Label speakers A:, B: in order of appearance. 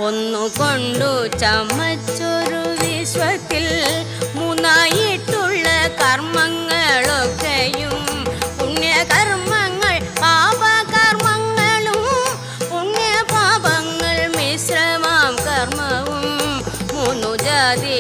A: ഒന്നുകൊണ്ടു ചമച്ചൊരു വിശ്വത്തിൽ മൂന്നായിട്ടുള്ള കർമ്മങ്ങളൊക്കെയും പുണ്യകർമ്മങ്ങൾ പാപകർമ്മങ്ങളും പുണ്യപാപങ്ങൾ മിശ്രമാം കർമ്മവും മൂന്നു ജാതി